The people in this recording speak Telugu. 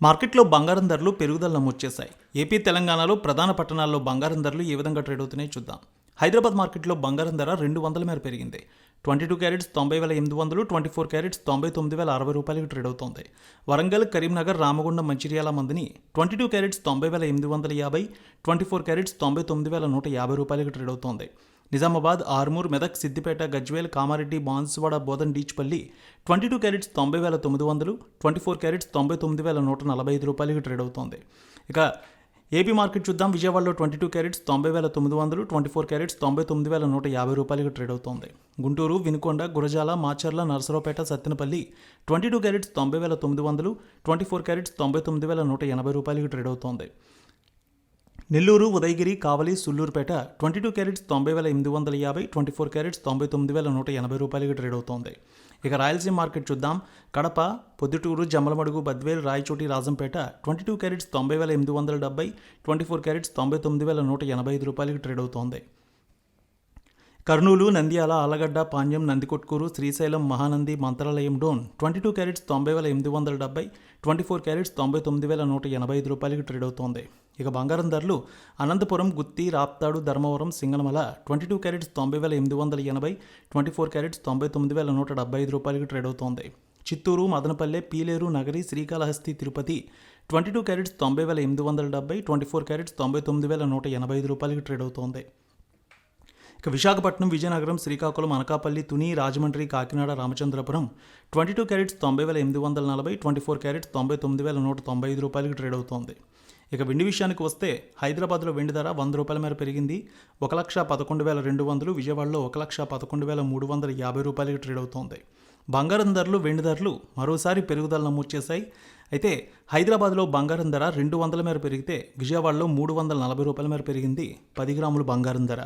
మార్కెట్లో బంగారం ధరలు పెరుగుదల నమోదు చేశాయి. ఏపీ, తెలంగాణలో ప్రధాన పట్టణాల్లో బంగారం ధరలు ఏ విధంగా ట్రేడ్ అవుతున్నాయో చూద్దాం. హైదరాబాద్ మార్కెట్లో బంగారం ధర 200 మేర పెరిగింది. 22 క్యారెట్స్ 90,800, 24 క్యారెట్స్ 99,060 రూపాయలకు ట్రేడ్ అవుతోంది. వరంగల్, కరీంనగర్, రామగుండం, మంచిర్యాల మందిని 22 క్యారెట్స్ 90,850, 24 క్యారెట్స్ 99,150 రూపాయలకు ట్రేడ్ అవుతోంది. నిజామాబాద్, ఆర్మూర్, మెదక్, సిద్దిపేట, గజ్వేల్, కామారెడ్డి, బాన్సువాడ, బోధన్, డీచ్పల్లి 22 క్యారెట్స్ 90,900, 24 క్యారెట్స్ 99,145 రూపాయలకు ట్రేడ్ అవుతోంది. ఇక ఏపీ మార్కెట్ చూద్దాం. విజయవాడలో 22 క్యారెట్స్ 90,900, 24 క్యారెట్స్ 99,150 రూపాయలకు ట్రేడ్ అవుతోంది. గుంటూరు, వినుకొండ, గురజాల, మాచర్ల, నర్సరావుపేట, సత్తెనపల్లి 22 క్యారెట్స్ 90,900, 24 క్యారెట్స్ 99,180 రూపాయలకు ట్రేడ్ అవుతోంది. నెల్లూరు, ఉదయగిరి, కావలి, సుల్లూరుపేట 22 క్యారెట్స్ 90,850, 24 క్యారెట్స్ 99,180 రూపాయలకు ట్రేడ్ అవుతోంది. ఇక రాయలసీమ మార్కెట్ చూద్దాం. కడప, పొద్దుటూరు, జమ్మలమడుగు, బద్వేల్, రాయచోటి, రాజంపేట 22 క్యారెట్స్ 90,870, 24 క్యారెట్స్ 99,185 రూపాయలకు ట్రేడ్ అవుతోంది. కర్నూలు, నంద్యాల, ఆలగడ్డ, పాణ్యం, నందికొట్కూరు, శ్రీశైలం, మహానంది, మంత్రాలయం డోన్ 22 క్యారెట్స్ 90,870, 24 క్యారెట్స్ 99,185 రూపాయలకు ట్రేడ్ అవుతోంది. ఇక బంగారం ధరలు అనంతపురం, గుత్తి, రాప్తాడు, ధర్మవరం, సింగనమల 22 క్యారెట్స్ 90,880, 24 క్యారెట్స్ 99,175 రూపాయలకు ట్రేడ్ అవుతోంది. చిత్తూరు, మదనపల్లె, పీలేరు, నగరి, శ్రీకాళహస్తి, తిరుపతి 22 క్యారెట్స్ 90,870, 24 క్యారెట్స్ 99,185 రూపాయలకు ట్రేడ్ అవుతోంది. ఇక విశాఖపట్నం, విజయనగరం, శ్రీకాకుళం, అనకాపల్లి, తుని, రాజమండ్రి, కాకినాడ, రామచంద్రపురం 22 క్యారెట్స్ 90,840, 24 క్యారెట్స్ 99,195 రూపాయలకు ట్రేడ్ అవుతోంది. ఇక వెండి విషయానికి వస్తే హైదరాబాద్లో వెండి ధర 100 రూపాయల మేర పెరిగింది. 1,11,200, విజయవాడలో 1,11,350 రూపాయలకు ట్రేడ్ అవుతోంది. బంగారం ధరలు, వెండి ధరలు మరోసారి పెరుగుదల నమోదు చేశాయి. అయితే హైదరాబాద్లో బంగారం ధర 200 మేర పెరిగితే విజయవాడలో 340 రూపాయల మేర పెరిగింది 10 గ్రాముల బంగారం ధర.